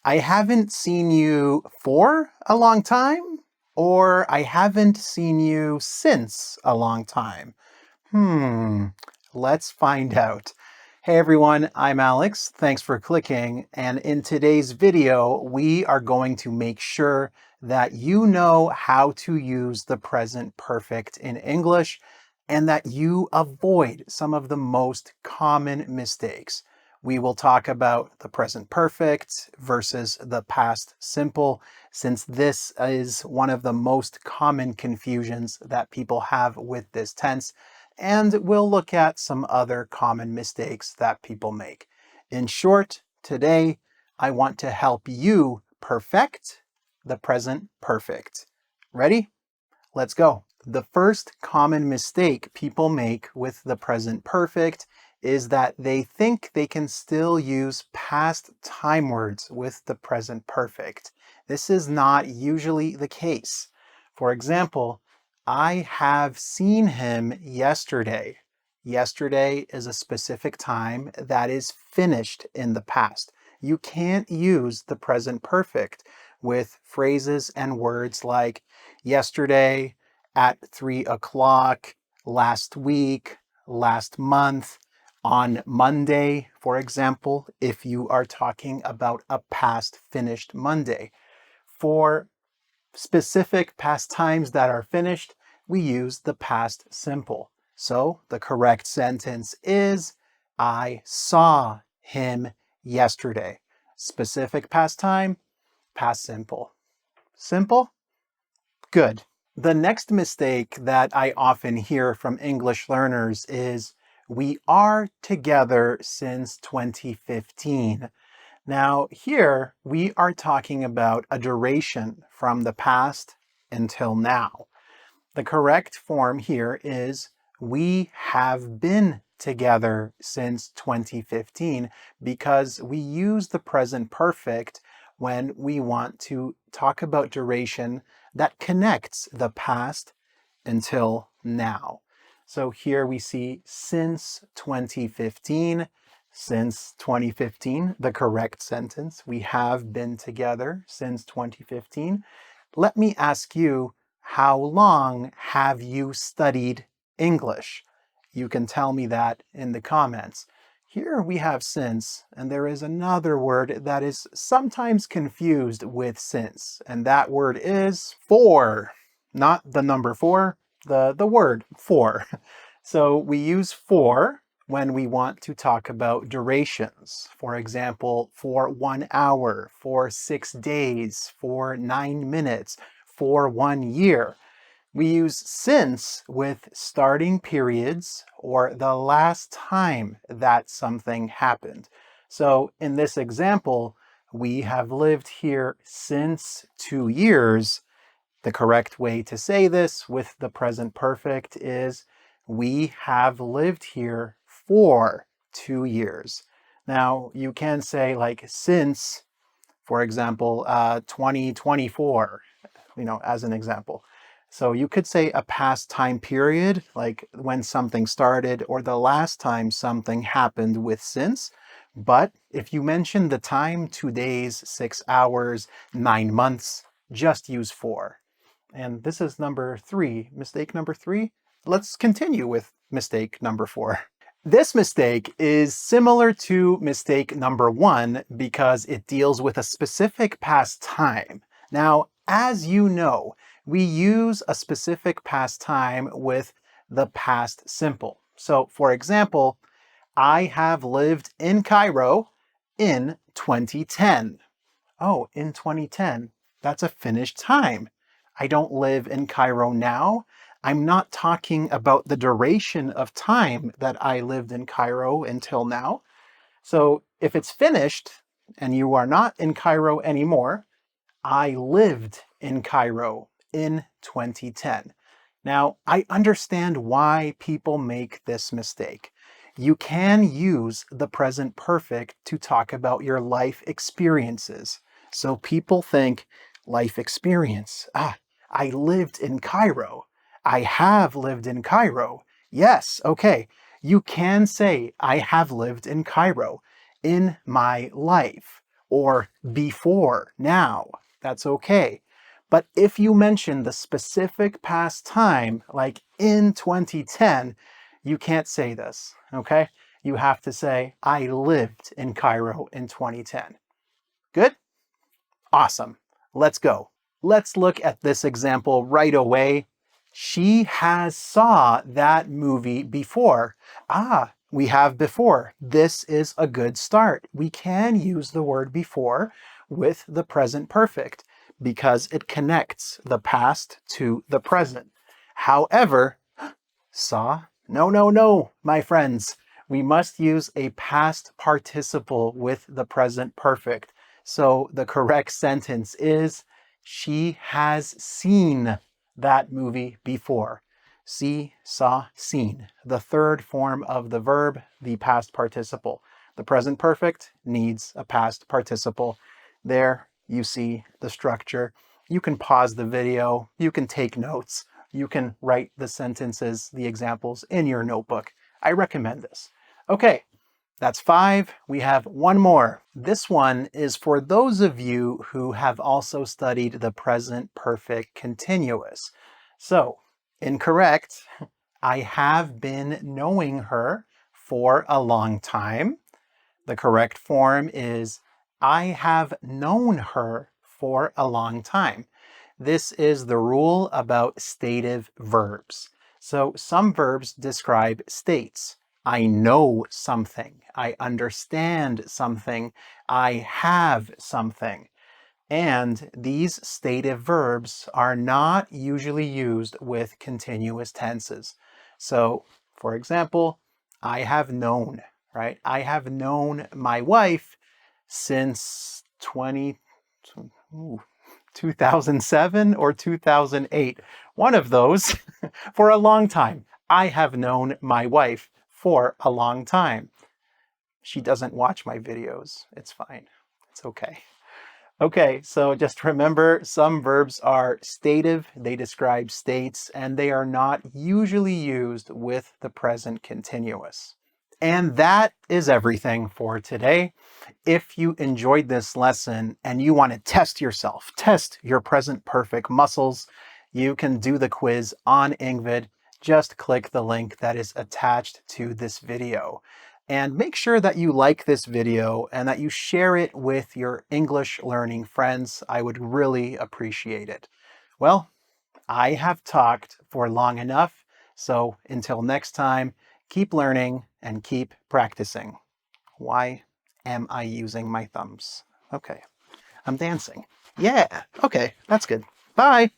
I haven't seen you for a long time, or I haven't seen you since a long time. Hmm, let's find out. Hey everyone, I'm Alex. Thanks for clicking. And in today's video, we are going to make sure that you know how to use the present perfect in English and that you avoid some of the most common mistakes. We will talk about the present perfect versus the past simple, since this is one of the most common confusions that people have with this tense, and we'll look at some other common mistakes that people make. In short, today I want to help you perfect the present perfect. Ready? Let's go. The first common mistake people make with the present perfect is that they think they can still use past time words with the present perfect. This is not usually the case. For example, I have seen him yesterday. Yesterday is a specific time that is finished in the past. You can't use the present perfect with phrases and words like yesterday, at 3 o'clock, last week, last month, on Monday, for example, if you are talking about a past finished Monday. For specific past times that are finished, we use the past simple. So the correct sentence is, I saw him yesterday. Specific past time, past simple. Simple? Good. The next mistake that I often hear from English learners is, we are together since 2015. Now, here we are talking about a duration from the past until now. The correct form here is, we have been together since 2015, because we use the present perfect when we want to talk about duration that connects the past until now. So here we see since 2015. Since 2015, the correct sentence. We have been together since 2015. Let me ask you, how long have you studied English? You can tell me that in the comments. Here we have since, and there is another word that is sometimes confused with since, and that word is for. Not the number four, the word for. So we use for when we want to talk about durations. For example, for 1 hour, for 6 days, for 9 minutes, for 1 year. We use since with starting periods or the last time that something happened. So in this example, we have lived here since 2 years. The correct way to say this with the present perfect is, we have lived here for 2 years. Now, you can say like since, for example, 2024, as an example. So you could say a past time period, like when something started or the last time something happened with since. But if you mention the time, 2 days, 6 hours, 9 months, just use for. And this is number 3, mistake number 3. Let's continue with mistake number 4. This mistake is similar to mistake number 1 because it deals with a specific past time. Now, as you know, we use a specific past time with the past simple. So, for example, I have lived in Cairo in 2010. Oh, in 2010. That's a finished time. I don't live in Cairo now. I'm not talking about the duration of time that I lived in Cairo until now. So if it's finished and you are not in Cairo anymore, I lived in Cairo in 2010. Now, I understand why people make this mistake. You can use the present perfect to talk about your life experiences. So people think, life experience. I lived in Cairo. I have lived in Cairo. Yes, okay. You can say, I have lived in Cairo in my life. or before, now. That's okay. But if you mention the specific past time, like in 2010, you can't say this, okay? You have to say, I lived in Cairo in 2010. Good? Awesome. Let's go. Let's look at this example right away. She has saw that movie before. Ah, we have before. This is a good start. We can use the word before with the present perfect because it connects the past to the present. However, saw? No, my friends. We must use a past participle with the present perfect. So the correct sentence is, she has seen that movie before. See, saw, seen. The third form of the verb, the past participle. The present perfect needs a past participle. There you see the structure. You can pause the video. You can take notes. You can write the sentences, the examples in your notebook. I recommend this. Okay, that's 5. We have one more. This one is for those of you who have also studied the present perfect continuous. So, incorrect. I have been knowing her for a long time. The correct form is I have known her for a long time. This is the rule about stative verbs. So some verbs describe states. I know something. I understand something. I have something. And these stative verbs are not usually used with continuous tenses. So, for example, I have known, right? I have known my wife since 2007 or 2008. One of those for a long time. I have known my wife for a long time. She doesn't watch my videos. It's fine. It's okay. Okay, so just remember some verbs are stative, they describe states, and they are not usually used with the present continuous. And that is everything for today. If you enjoyed this lesson and you want to test yourself, test your present perfect muscles, you can do the quiz on Engvid. Just click the link that is attached to this video. And make sure that you like this video and that you share it with your English learning friends. I would really appreciate it. Well, I have talked for long enough, so until next time, keep learning and keep practicing. Why am I using my thumbs? Okay, I'm dancing. Yeah, okay, that's good. Bye.